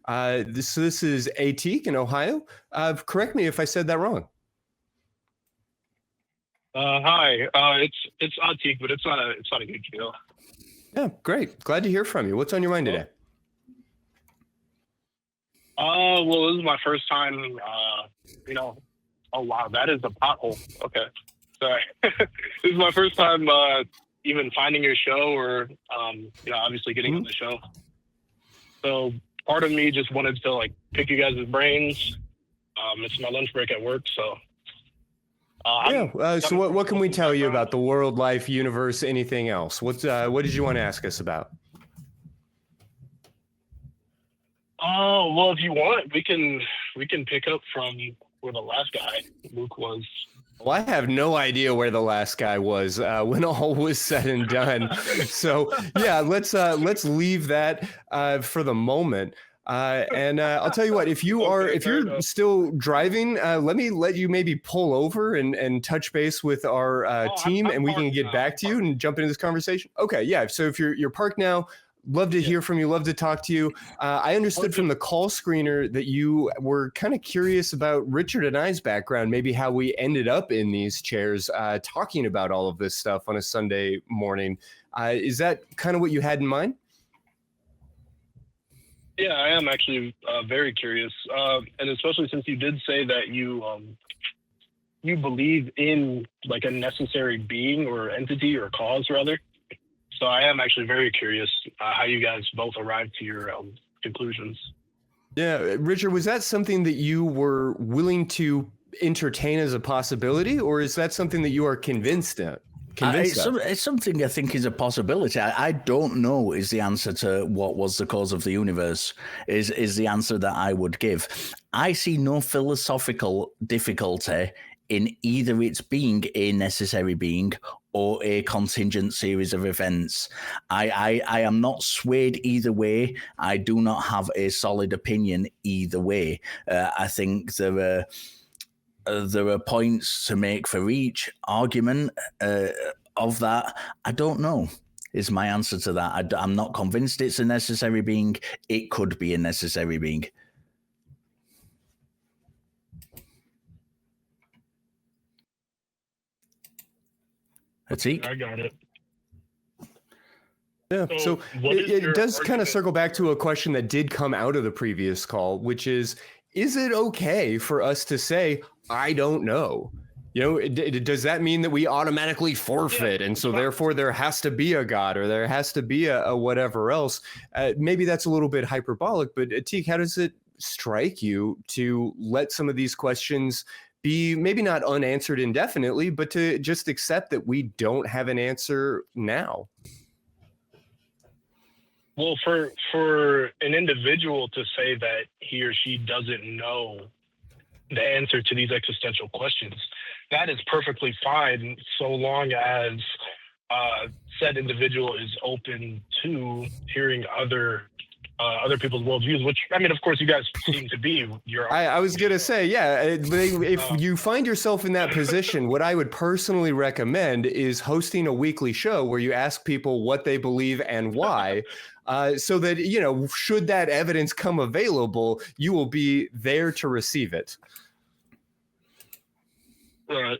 This is Atheist in Ohio. Correct me if I said that wrong. Hi, it's Atik, but it's not a big deal. Yeah, great. Glad to hear from you. What's on your mind today? Well, this is my first time. Oh wow, that is a pothole. Okay, sorry. This is my first time even finding your show, or obviously getting on the show. So part of me just wanted to pick you guys' brains. It's my lunch break at work, so. So what can we tell you about the world, life, universe, anything else? What did you want to ask us about? Oh, well, if you want, we can pick up from where the last guy, Luke, was. Well, I have no idea where the last guy was when all was said and done. So yeah, let's leave that for the moment. And I'll tell you what, if you're still driving, let you maybe pull over and touch base with our team, and we can get back to you and jump into this conversation. Okay, yeah. So if you're parked now, love to hear from you, love to talk to you. I understood from the call screener that you were kind of curious about Richard and I's background, maybe how we ended up in these chairs talking about all of this stuff on a Sunday morning. Is that kind of what you had in mind? Yeah, I am actually very curious, and especially since you did say that you believe in a necessary being or entity or cause, rather. So I am actually very curious how you guys both arrived to your conclusions. Yeah, Richard, was that something that you were willing to entertain as a possibility, or is that something that you are convinced of? It's something I think is a possibility. I don't know is the answer to what was the cause of the universe, is the answer that I would give. I see no philosophical difficulty in either its being a necessary being or a contingent series of events. I am not swayed either way. I do not have a solid opinion either way. I think there are points to make for each argument of that. I don't know is my answer to that. I'm not convinced it's a necessary being. It could be a necessary being. Atik? I got it. Yeah, so it does kind of circle back to a question that did come out of the previous call, which is it okay for us to say, I don't know? Does that mean that we automatically forfeit? And so therefore there has to be a God, or there has to be a whatever else. Maybe that's a little bit hyperbolic, but Atik, how does it strike you to let some of these questions be maybe not unanswered indefinitely, but to just accept that we don't have an answer now? Well, for an individual to say that he or she doesn't know the answer to these existential questions, that is perfectly fine, so long as said individual is open to hearing other people's worldviews, which, I mean, of course, you guys seem to be. I was going to say, yeah, if you find yourself in that position, what I would personally recommend is hosting a weekly show where you ask people what they believe and why, so that, should that evidence come available, you will be there to receive it. Right.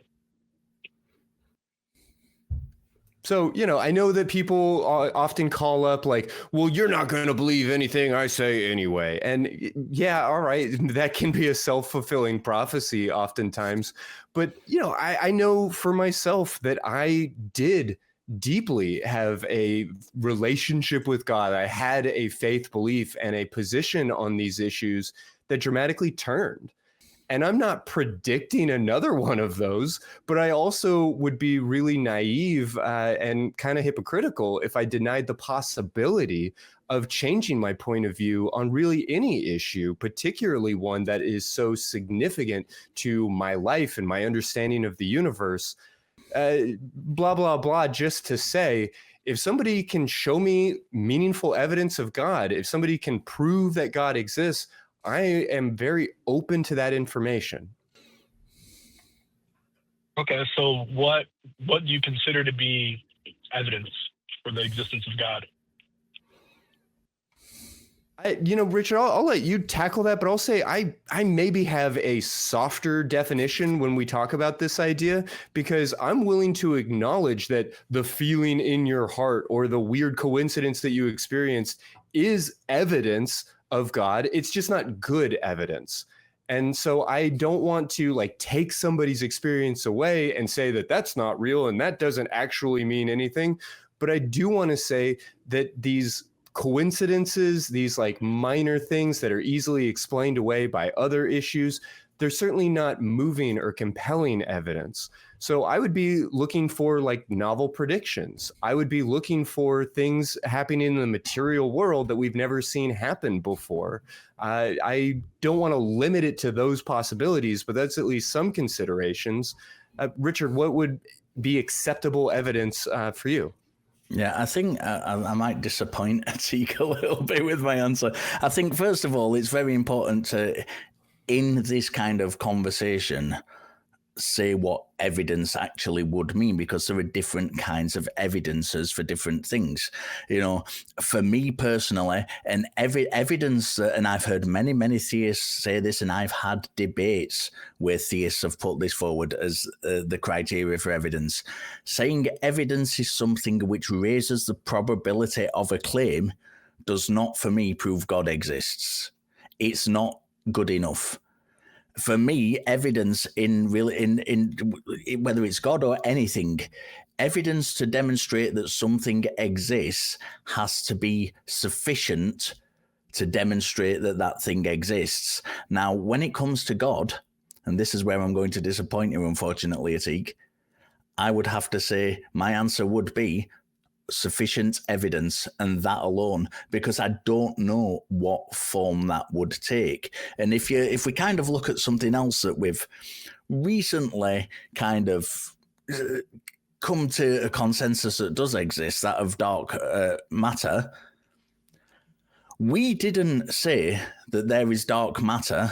So, I know that people often call up like, well, you're not going to believe anything I say anyway. And yeah, all right, that can be a self-fulfilling prophecy oftentimes. But, I know for myself that I did deeply have a relationship with God. I had a faith belief and a position on these issues that dramatically turned. And I'm not predicting another one of those, but I also would be really naive and kind of hypocritical if I denied the possibility of changing my point of view on really any issue, particularly one that is so significant to my life and my understanding of the universe. Blah, blah, blah, just to say, if somebody can show me meaningful evidence of God, if somebody can prove that God exists, I am very open to that information. Okay, so what do you consider to be evidence for the existence of God? Richard, I'll let you tackle that, but I'll say I maybe have a softer definition when we talk about this idea, because I'm willing to acknowledge that the feeling in your heart or the weird coincidence that you experienced is evidence of God. It's just not good evidence. And so I don't want to like take somebody's experience away and say that that's not real and that doesn't actually mean anything. But I do want to say that these coincidences, these like minor things that are easily explained away by other issues, they're certainly not moving or compelling evidence. So I would be looking for like novel predictions. I would be looking for things happening in the material world that we've never seen happen before. I don't want to limit it to those possibilities, but that's at least some considerations. Richard, what would be acceptable evidence for you? Yeah, I think I might disappoint Atik a little bit with my answer. I think, first of all, it's very important to, in this kind of conversation, say what evidence actually would mean, because there are different kinds of evidences for different things. For me personally, and evidence, and I've heard many theists say this, and I've had debates where theists have put this forward as the criteria for evidence. Saying evidence is something which raises the probability of a claim does not, for me, prove God exists. It's not good enough. For me, evidence in whether it's God or anything, evidence to demonstrate that something exists has to be sufficient to demonstrate that that thing exists. Now, when it comes to God, and this is where I'm going to disappoint you, unfortunately, Atik, I would have to say my answer would be sufficient evidence, and that alone, because I don't know what form that would take. And if we kind of look at something else that we've recently kind of come to a consensus that does exist, that of dark matter, we didn't say that there is dark matter.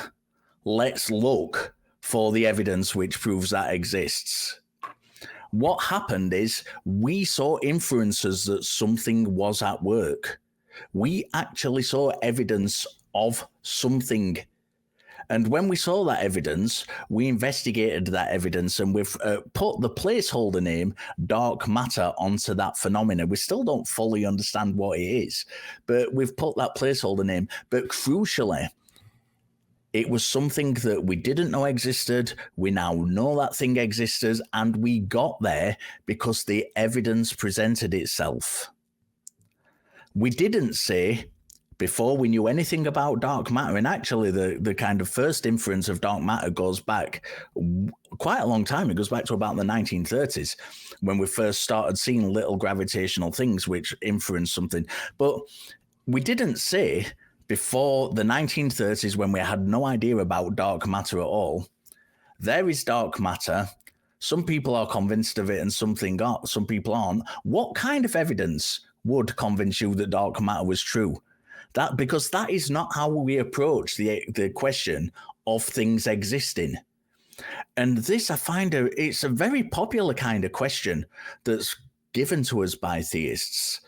Let's look for the evidence which proves that exists. What happened is we saw inferences that something was at work. We actually saw evidence of something. And when we saw that evidence, we investigated that evidence, and we've put the placeholder name dark matter onto that phenomena. We still don't fully understand what it is, but we've put that placeholder name. But crucially, it was something that we didn't know existed. We now know that thing existed, and we got there because the evidence presented itself. We didn't say, before we knew anything about dark matter, and actually the kind of first inference of dark matter goes back quite a long time. It goes back to about the 1930s, when we first started seeing little gravitational things which inference something. But we didn't say, before the 1930s, when we had no idea about dark matter at all, there is dark matter. Some people are convinced of it and some people aren't. What kind of evidence would convince you that dark matter was true? Because that is not how we approach the question of things existing. And this, I find, it's a very popular kind of question that's given to us by theists.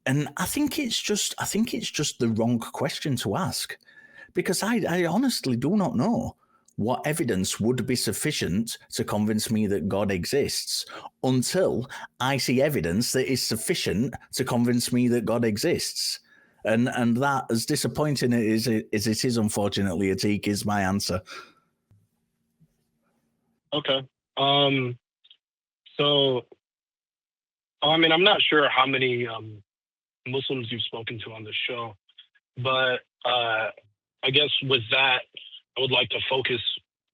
And I think it's just the wrong question to ask, because I honestly do not know what evidence would be sufficient to convince me that God exists until I see evidence that is sufficient to convince me that God exists. And that, as disappointing as it is, unfortunately, Atik, is my answer. Okay. So, I mean, I'm not sure how many Muslims you've spoken to on the show, but I guess with that, I would like to focus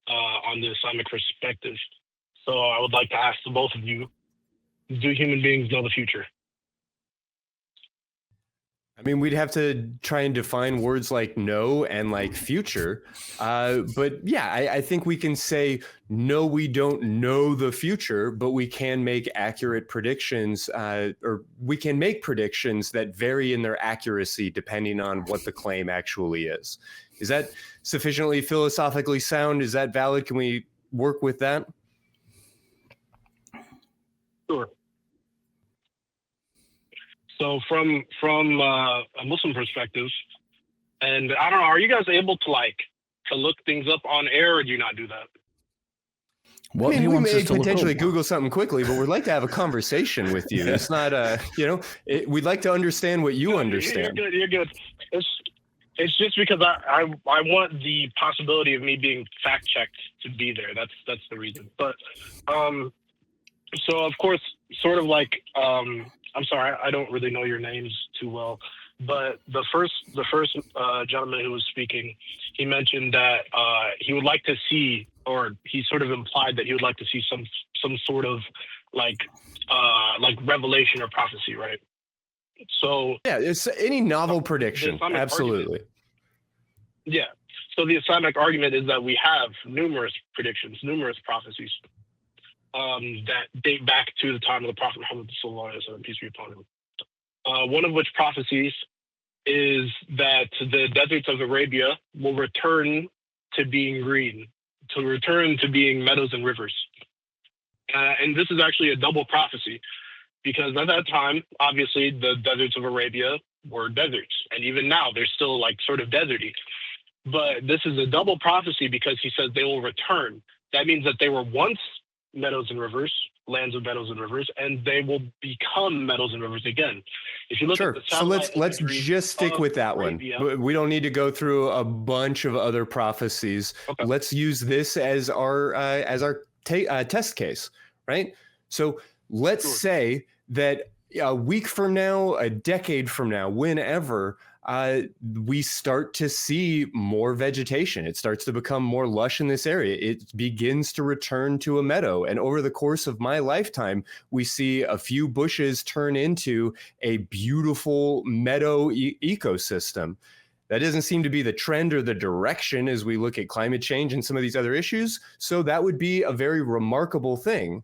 on the Islamic perspective. So I would like to ask the both of you, do human beings know the future? I mean, we'd have to try and define words like know and like future. But yeah, I think we can say, no, we don't know the future, but we can make accurate predictions, or we can make predictions that vary in their accuracy depending on what the claim actually is. Is that sufficiently philosophically sound? Is that valid? Can we work with that? Sure. So from a Muslim perspective, And I don't know, are you guys able to look things up on air, or do you not do that? What I mean, do you we want may us to look potentially up? Google something quickly, but we'd like to have a conversation with you. It's not we'd like to understand what you understand. You're good. It's just because I want the possibility of me being fact checked to be there. That's the reason. But so of course, sort of like I'm sorry, I don't really know your names too well, but the first gentleman who was speaking, he mentioned that he would like to see, or he sort of implied that he would like to see some sort of like revelation or prophecy, right? So yeah, it's any novel prediction. Absolutely. Yeah. So the Islamic argument is that we have numerous predictions, numerous prophecies that date back to the time of the Prophet Muhammad sallallahu alaihi wasallam, peace be upon him. One of which prophecies is that the deserts of Arabia will return to being green, to return to being meadows and rivers. And this is actually a double prophecy, because at that time, obviously, the deserts of Arabia were deserts. And even now, they're still like sort of deserty. But this is a double prophecy because he says they will return. That means that they were once meadows and rivers, lands of meadows and rivers, and they will become meadows and rivers again. If you look at the so let's just stick with that Arabia, one. We don't need to go through a bunch of other prophecies. Okay. Let's use this as our test case, right? So let's say that a week from now, a decade from now, whenever we start to see more vegetation. It starts to become more lush in this area. It begins to return to a meadow. And over the course of my lifetime, we see a few bushes turn into a beautiful meadow ecosystem. That doesn't seem to be the trend or the direction as we look at climate change and some of these other issues. So that would be a very remarkable thing.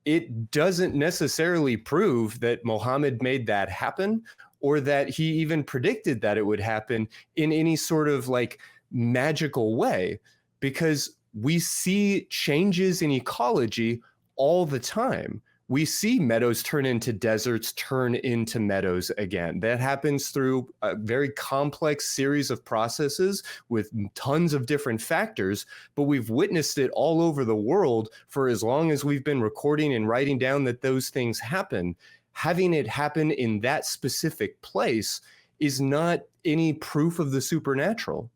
It doesn't necessarily prove that Muhammad made that happen, or that he even predicted that it would happen in any sort of like magical way, because we see changes in ecology all the time. We see meadows turn into deserts, turn into meadows again. That happens through a very complex series of processes with tons of different factors, but we've witnessed it all over the world for as long as we've been recording and writing down that those things happen. Having it happen in that specific place is not any proof of the supernatural.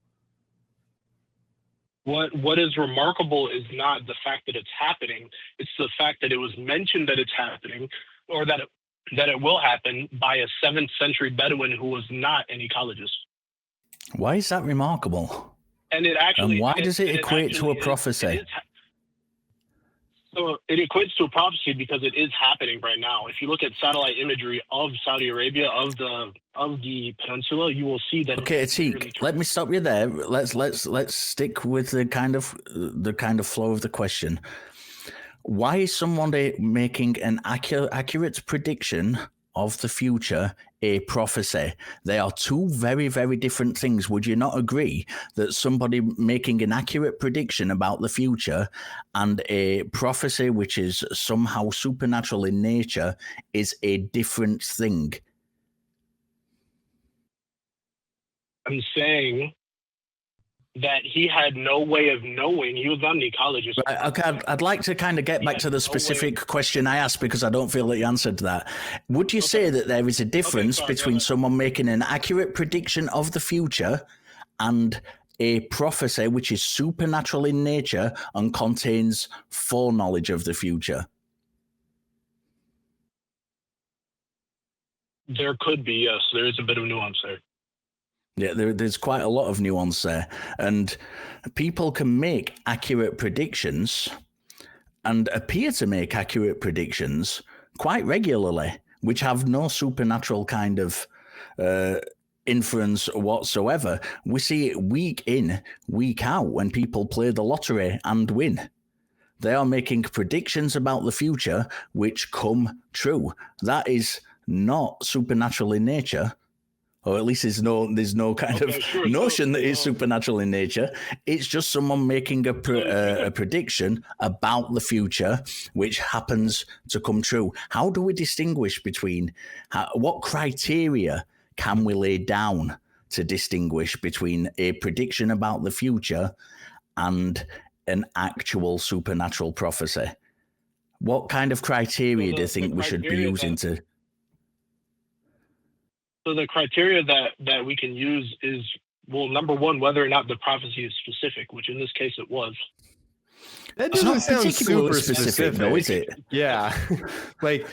What is remarkable is not the fact that it's happening. It's the fact that it was mentioned that it's happening, or that it will happen by a 7th century Bedouin who was not an ecologist. Why is that remarkable? And it actually. And why does it equate to a prophecy? So it equates to a prophecy because it is happening right now. If you look at satellite imagery of Saudi Arabia, of the peninsula, you will see that. Okay, Atik, let me stop you there. Let's stick with the kind of flow of the question. Why is someone making an accurate prediction of the future a prophecy? They are two very, very different things. Would you not agree that somebody making an accurate prediction about the future and a prophecy which is somehow supernatural in nature is a different thing? I'm saying that he had no way of knowing. He was not an ecologist. Right, okay, I'd like to kind of get back to the specific question I asked, because I don't feel that you answered that. Would you say that there is a difference between someone making an accurate prediction of the future and a prophecy which is supernatural in nature and contains foreknowledge of the future? There could be, yes. There is a bit of nuance there. Yeah, there's quite a lot of nuance there. And people can make accurate predictions and appear to make accurate predictions quite regularly, which have no supernatural kind of inference whatsoever. We see it week in, week out when people play the lottery and win. They are making predictions about the future which come true. That is not supernatural in nature. Or at least there's no kind of notion that it's supernatural in nature. It's just someone making a prediction about the future, which happens to come true. How do we distinguish between what criteria can we lay down to distinguish between a prediction about the future and an actual supernatural prophecy? What kind of criteria do you think we should be using to? So the criteria that we can use is, well, number one, whether or not the prophecy is specific, which in this case it was. That doesn't sound super specific, though, is it? Yeah. Like,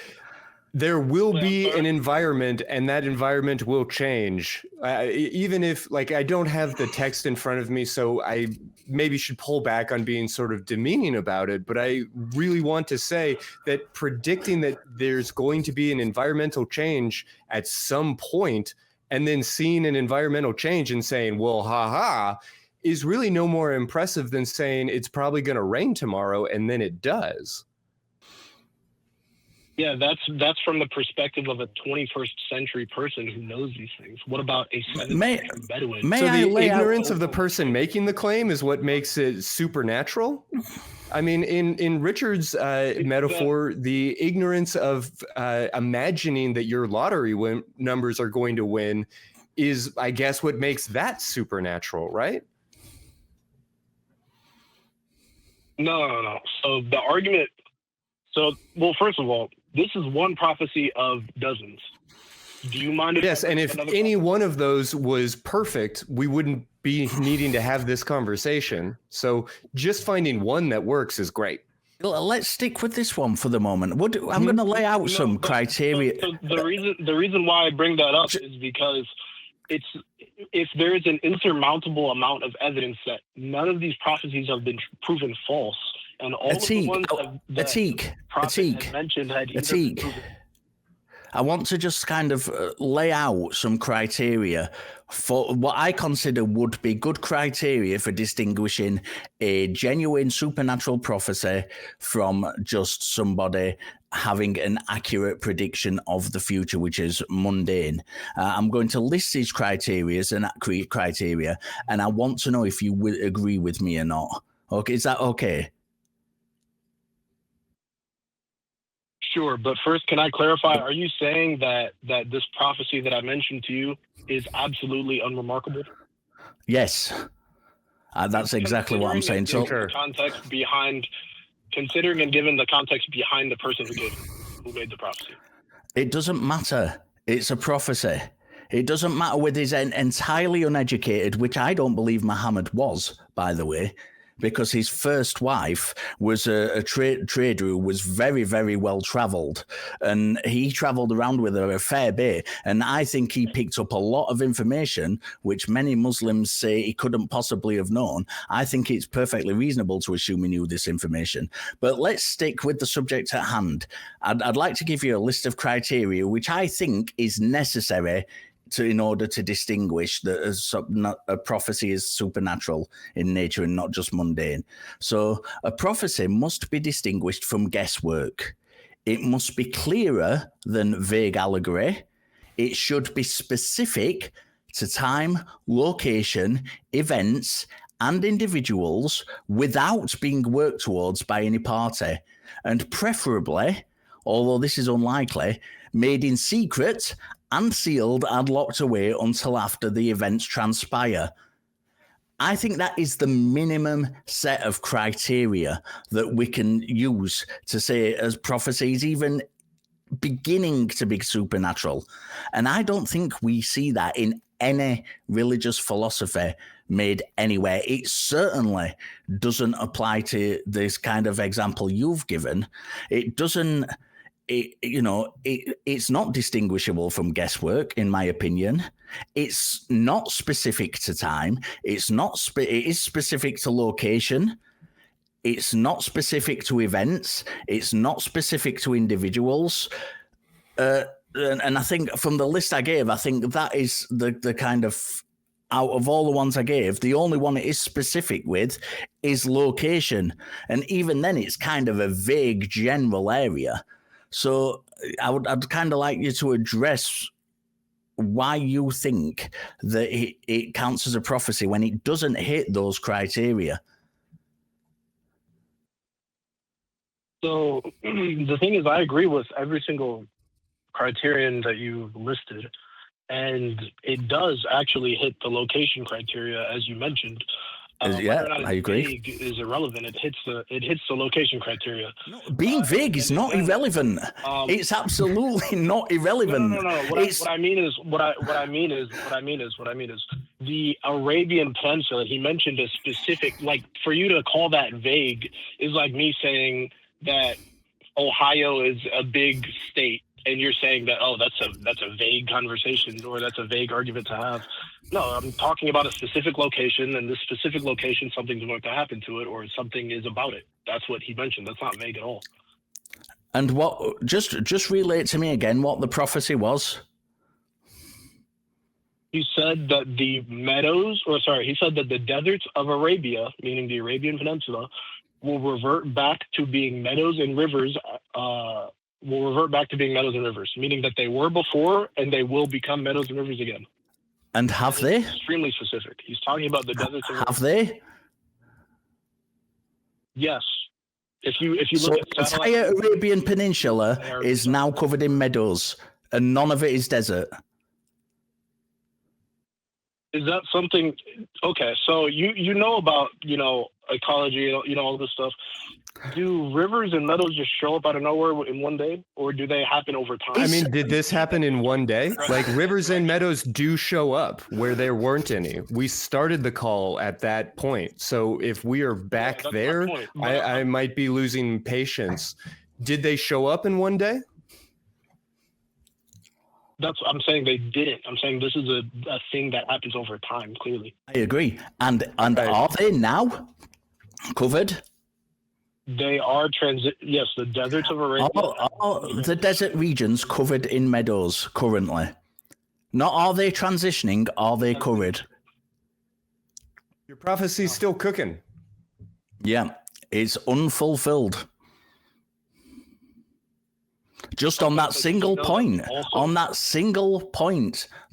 there will be an environment, and that environment will change. Even if, like, I don't have the text in front of me, so I maybe should pull back on being sort of demeaning about it. But I really want to say that predicting that there's going to be an environmental change at some point, and then seeing an environmental change and saying, well, ha, is really no more impressive than saying it's probably going to rain tomorrow, and then it does. Yeah, that's from the perspective of a 21st century person who knows these things. What about a 7th century Bedouin? So the ignorance of the person making the claim is what makes it supernatural? I mean, in Richard's metaphor, the ignorance of imagining that your lottery numbers are going to win is, I guess, what makes that supernatural, right? No. So the argument... well, first of all, this is one prophecy of dozens. Do you mind? Yes, and if any one of those was perfect, we wouldn't be needing to have this conversation. So just finding one that works is great. Let's stick with this one for the moment. I'm going to lay out some criteria. So the reason why I bring that up is because if there is an insurmountable amount of evidence that none of these prophecies have been proven false, and all of the ones that Prophet had mentioned had either been proven. I want to just kind of lay out some criteria for what I consider would be good criteria for distinguishing a genuine supernatural prophecy from just somebody having an accurate prediction of the future, which is mundane. I'm going to list these criteria as an accurate criteria, and I want to know if you would agree with me or not. Okay, is that okay? Sure, but first, can I clarify? Are you saying that this prophecy that I mentioned to you is absolutely unremarkable? Yes, that's exactly what I'm saying. So, considering and given the context behind the person who made the prophecy, it doesn't matter. It's a prophecy. It doesn't matter whether he's entirely uneducated, which I don't believe Muhammad was, by the way, because his first wife was a trader who was very, very well traveled. And he traveled around with her a fair bit. And I think he picked up a lot of information, which many Muslims say he couldn't possibly have known. I think it's perfectly reasonable to assume he knew this information. But let's stick with the subject at hand. I'd like to give you a list of criteria, which I think is necessary in order to distinguish that a prophecy is supernatural in nature and not just mundane. So a prophecy must be distinguished from guesswork. It must be clearer than vague allegory. It should be specific to time, location, events, and individuals without being worked towards by any party, and preferably, although this is unlikely, made in secret and sealed and locked away until after the events transpire. I think that is the minimum set of criteria that we can use to say as prophecies even beginning to be supernatural. And I don't think we see that in any religious philosophy made anywhere. It certainly doesn't apply to this kind of example you've given. It doesn't... it's not distinguishable from guesswork, in my opinion. It's not specific to time. It is specific to location. It's not specific to events. It's not specific to individuals. And I think from the list I gave, I think that is the kind of, out of all the ones I gave, the only one it is specific with is location. And even then, it's kind of a vague general area. So I'd kind of like you to address why you think that it counts as a prophecy when it doesn't hit those criteria. So the thing is, I agree with every single criterion that you listed. and it does actually hit the location criteria, as you mentioned. Yeah, whether or not I it's agree. vague is irrelevant. It hits the location criteria. No, being vague is not irrelevant. It's absolutely not irrelevant. No. What I mean is the Arabian Peninsula. He mentioned a specific, like, for you to call that vague is like me saying that Ohio is a big state, and you're saying that, oh, that's a vague conversation, or that's a vague argument to have. No, I'm talking about a specific location, and this specific location, something's going to happen to it, or something is about it. That's what he mentioned. That's not vague at all. And what? Just relate to me again what the prophecy was. He said that he said that the deserts of Arabia, meaning the Arabian Peninsula, will revert back to being meadows and rivers. Meaning that they were before, and they will become meadows and rivers again. And have they? Extremely specific. He's talking about the deserts. Have they? Yes. If you So look the at entire Arabian Peninsula is now covered in meadows, and none of it is desert. Is that something? Okay, so you know about ecology, all this stuff. Do rivers and meadows just show up out of nowhere in one day, or do they happen over time? I mean, did this happen in one day? Like, rivers and meadows do show up where there weren't any. We started the call at that point. So if we are back there, I might be losing patience. Did they show up in one day? I'm saying they didn't. I'm saying this is a thing that happens over time, clearly. I agree. And are they now covered? They are yes, the deserts of Arabia. Are the desert regions covered in meadows currently? Not are they transitioning, are they covered? Your prophecy's still cooking. Yeah, it's unfulfilled. Just on that single point,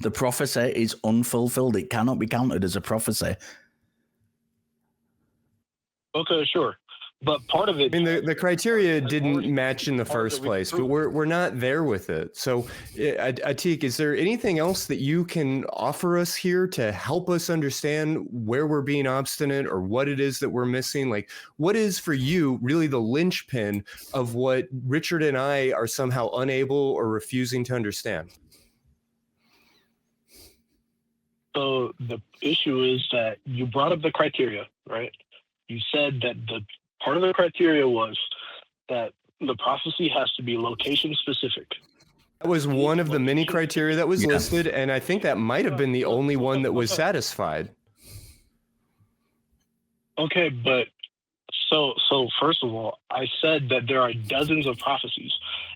the prophecy is unfulfilled. It cannot be counted as a prophecy. Okay, sure. But part of it... I mean, the criteria didn't match in the first place, but we're not there with it. So, Atik, is there anything else that you can offer us here to help us understand where we're being obstinate or what it is that we're missing? Like, what is for you really the linchpin of what Richard and I are somehow unable or refusing to understand? So the issue is that you brought up the criteria, right? You said that part of the criteria was that the prophecy has to be location specific. That was one of the many criteria that was listed, and I think that might have been the only one that was satisfied. Okay, but so first of all, I said that there are dozens of prophecies.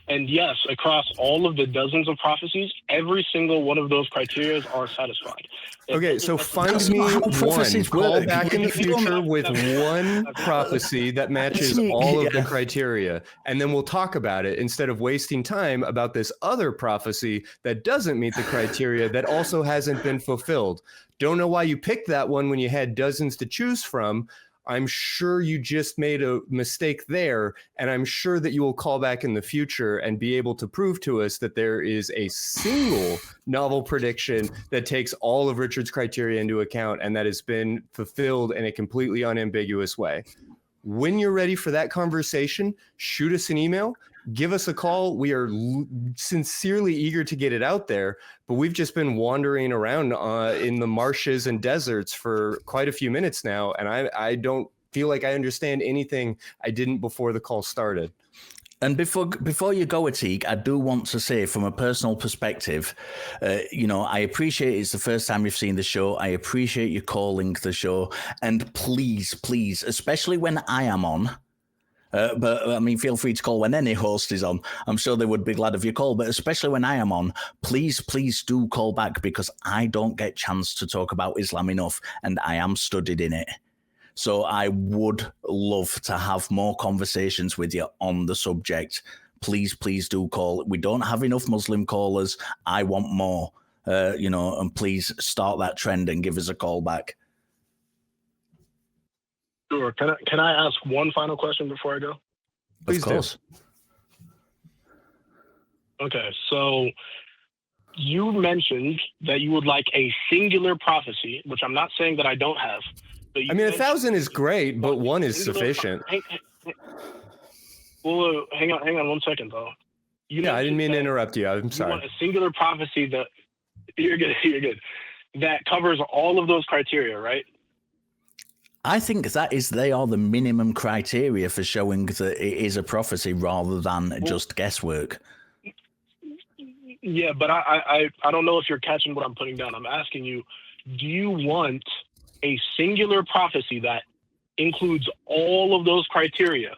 And yes, across all of the dozens of prophecies, every single one of those criteria are satisfied. Okay, so find me one. Call back in the future with one prophecy that matches all of the criteria, and then we'll talk about it instead of wasting time about this other prophecy that doesn't meet the criteria that also hasn't been fulfilled. Don't know why you picked that one when you had dozens to choose from. I'm sure you just made a mistake there, and I'm sure that you will call back in the future and be able to prove to us that there is a single novel prediction that takes all of Richard's criteria into account and that has been fulfilled in a completely unambiguous way. When you're ready for that conversation, shoot us an email, give us a call. We are sincerely eager to get it out there, but we've just been wandering around in the marshes and deserts for quite a few minutes now, and I don't feel like I understand anything I didn't before the call started. And before you go, Atik, I do want to say from a personal perspective, I appreciate it's the first time you've seen the show. I appreciate you calling the show. And please, especially when I am on, but I mean, feel free to call when any host is on. I'm sure they would be glad of your call, but especially when I am on, please do call back, because I don't get chance to talk about Islam enough, and I am studied in it. So I would love to have more conversations with you on the subject. Please do call. We don't have enough Muslim callers. I want more, and please start that trend and give us a call back. Sure. Can I ask one final question before I go? Of course. Okay, so You mentioned that you would like a singular prophecy, which I'm not saying that I don't have. But I mean, 1,000 is great, but one is sufficient. Well, hang on 1 second, though. Yeah, I didn't mean to interrupt you. I'm sorry. You want a singular prophecy that you're good. That covers all of those criteria, right? I think they are the minimum criteria for showing that it is a prophecy rather than just guesswork. Yeah, but I don't know if you're catching what I'm putting down. I'm asking you, do you want a singular prophecy that includes all of those criteria?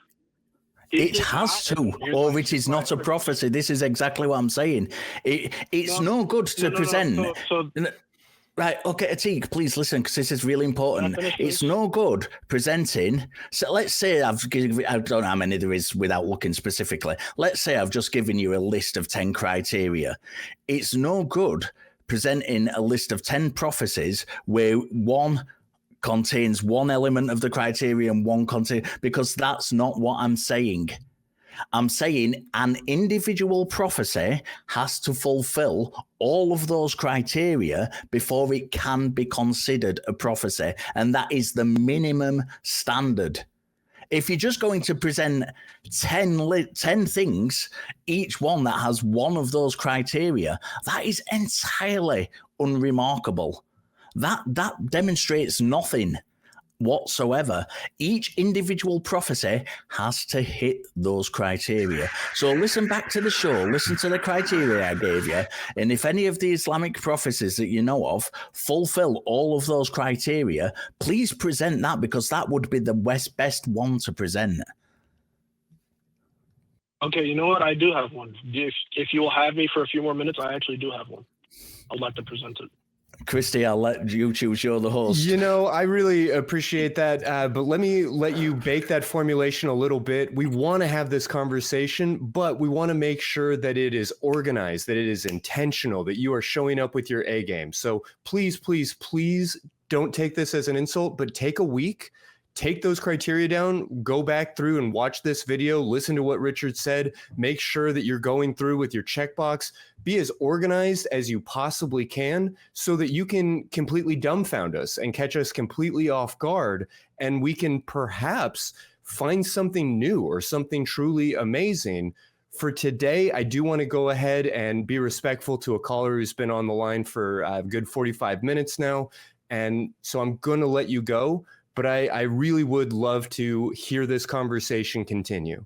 It has to, or it is not a prophecy. This is exactly what I'm saying. It's no good to present. Right, okay, Atik, please listen, because this is really important. It's no good presenting. So let's say I don't know how many there is without looking specifically. Let's say I've just given you a list of 10 criteria. It's no good presenting a list of 10 prophecies where one contains one element of the criteria and one contains, because that's not what I'm saying. I'm saying an individual prophecy has to fulfill all of those criteria before it can be considered a prophecy. And that is the minimum standard. If you're just going to present 10 things, each one that has one of those criteria, that is entirely unremarkable. That demonstrates nothing whatsoever. Each individual prophecy has to hit those criteria. So listen back to the show, listen to the criteria I gave you, and if any of the Islamic prophecies that you know of fulfill all of those criteria, please present that, because that would be the best one to present. Okay, you know what? I do have one. If you'll have me for a few more minutes, I actually do have one. I'd like to present it. Christy, I'll let you choose. You're the host. You know, I really appreciate that, but let me let you bake that formulation a little bit. We want to have this conversation, but we want to make sure that it is organized, that it is intentional, that you are showing up with your A game. So please, please, please don't take this as an insult, but take a week. Take those criteria down, go back through and watch this video, listen to what Richard said, make sure that you're going through with your checkbox, be as organized as you possibly can so that you can completely dumbfound us and catch us completely off guard, and we can perhaps find something new or something truly amazing. For today, I do want to go ahead and be respectful to a caller who's been on the line for a good 45 minutes now, and so I'm going to let you go. But I really would love to hear this conversation continue.